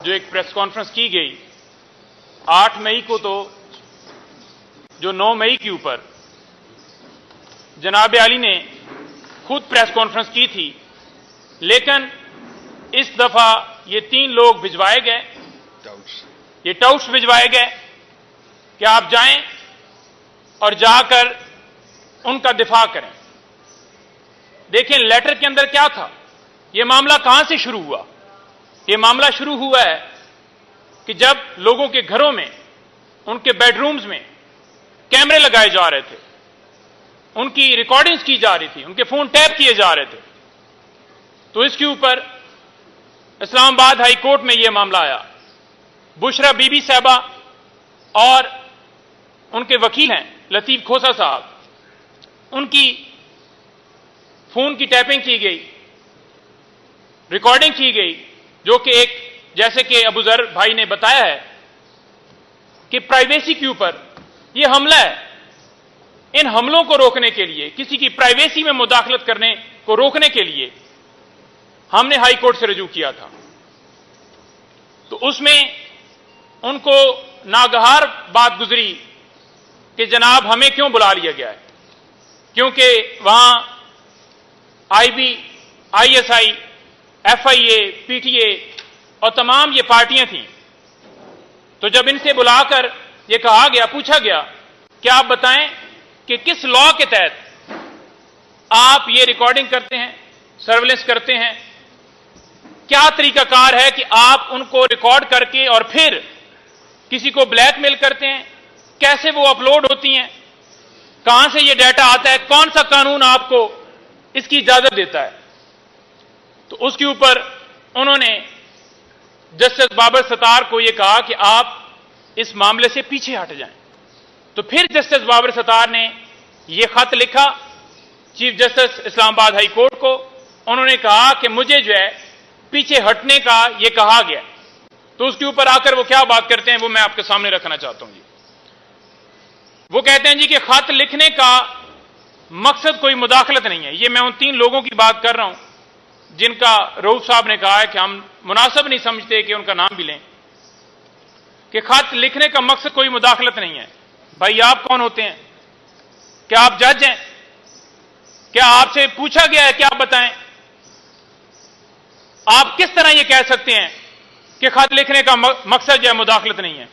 जो एक press conference की गई 8 मई को, तो जो 9 मई के ऊपर जनाब अली ने खुद प्रेस कॉन्फ्रेंस की थी, लेकिन इस दफा ये 3 लोग भिजवाए गए, ये टाउट्स भिजवाए गए कि आप जाएं और जाकर उनका दिफा करें। देखें लेटर के अंदर क्या था, यह मामला कहां से शुरू हुआ। यह मामला शुरू हुआ है कि जब लोगों के घरों में, उनके बेडरूम्स में कैमरे लगाए जा रहे थे, उनकी रिकॉर्डिंग्स की जा रही थी, उनके फोन टैप किए जा रहे थे, तो इसके ऊपर इस्लामाबाद हाई कोर्ट में यह मामला आया। बुशरा बीबी साहबा और उनके वकील हैं लतीफ खोसा साहब, उनकी फोन की टैपिंग की गई, रिकॉर्डिंग की गई, जो कि एक, जैसे कि अबू जर भाई ने बताया है कि प्राइवेसी के ऊपर यह हमला है। इन हमलों को रोकने के लिए, किसी की प्राइवेसी में मुदाखलत करने को रोकने के लिए हमने हाई कोर्ट से रजू किया था। तो उसमें उनको नागहार बात गुजरी कि जनाब हमें क्यों बुला लिया गया है, क्योंकि वहां आईबी, आईएसआई, एफआईए, पीटीए और तमाम ये पार्टियां थीं। तो जब इनसे बुलाकर ये कहा गया, पूछा गया कि आप बताएं कि किस लॉ के तहत आप ये रिकॉर्डिंग करते हैं, सर्विलेंस करते हैं, क्या तरीकाकार है कि आप उनको रिकॉर्ड करके और फिर किसी को ब्लैकमेल करते हैं, कैसे वो अपलोड होती हैं, कहां से ये डाटा आता है, कौन सा कानून आपको इसकी इजाजत देता है। तो उसके ऊपर उन्होंने जस्टिस बाबर सत्तार को यह कहा कि आप इस मामले से पीछे हट जाएं। तो फिर जस्टिस बाबर सत्तार ने यह खत लिखा chief justice Islamabad high court को। उन्होंने कहा कि मुझे जो है पीछे हटने का यह कहा गया। तो उसके ऊपर आकर वो क्या बात करते हैं, वो मैं आपके सामने रखना चाहता हूं जी। वो कहते हैं जी कि खत लिखने का मकसद कोई मुदाखलत नहीं है। ये मैं उन 3 लोगों की बात कर रहा हूं जिनका रऊफ साहब ने कहा है कि हम मुनासिब नहीं समझते कि उनका नाम भी लें, कि खत लिखने का मकसद कोई मुदाखलत नहीं है। भाई आप कौन होते हैं? क्या आप जज हैं? क्या आपसे पूछा गया है कि आप बताएं? आप किस तरह यह कह सकते हैं कि खत लिखने का मकसद जो है मुदाखलत नहीं है?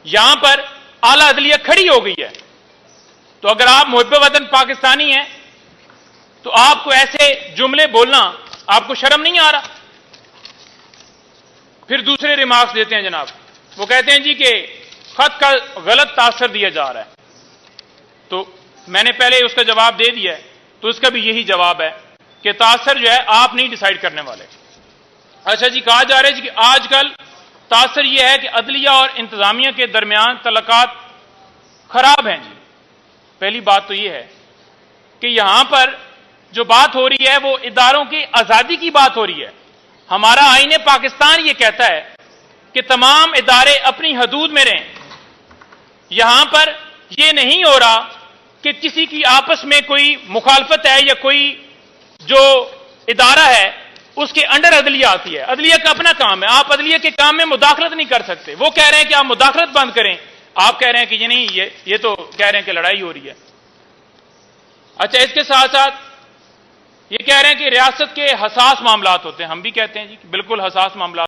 यहां पर आला अदलिया खड़ी हो गई है। तो अगर आप मुहिब्बे वतन पाकिस्तानी हैं तो आपको ऐसे जुमले बोलना आपको शर्म नहीं आ रहा? फिर दूसरे रिमार्क्स देते हैं जनाब। वो कहते हैं जी कि खत का गलत तासर दिया जा रहा है। तो मैंने पहले उसका जवाब दे दिया है, तो उसका भी यही जवाब है कि तासर जो है आप नहीं डिसाइड करने वाले। अच्छा जी, कहा जा रहा है जी कि आजकल तासर यह है कि अदलिया और इंतजामिया के दरमियान तल्लुकात खराब हैं जी। पहली बात तो यह है कि यहां पर जो बात हो रही है वो इदारों की आजादी की बात हो रही है। हमारा आईने पाकिस्तान यह कहता है कि तमाम इदारे अपनी हदूद में रहें। यहां पर यह नहीं हो रहा कि किसी की आपस में कोई मुखालफत है या कोई जो इदारा है उसके अंडर अदलिया आती है। अदलिया का अपना काम है, आप अदलिया के काम में मुदाखलत नहीं कर सकते। वो कह रहे हैं कि आप मुदाखलत बंद करें, आप कह रहे हैं कि ये नहीं, ये तो कह रहे हैं कि लड़ाई हो रही है। अच्छा, इसके साथ साथ ये कह रहे हैं कि रियासत के हसास मामलात होते हैं। हम भी कहते हैं जी कि बिल्कुल हसास मामलात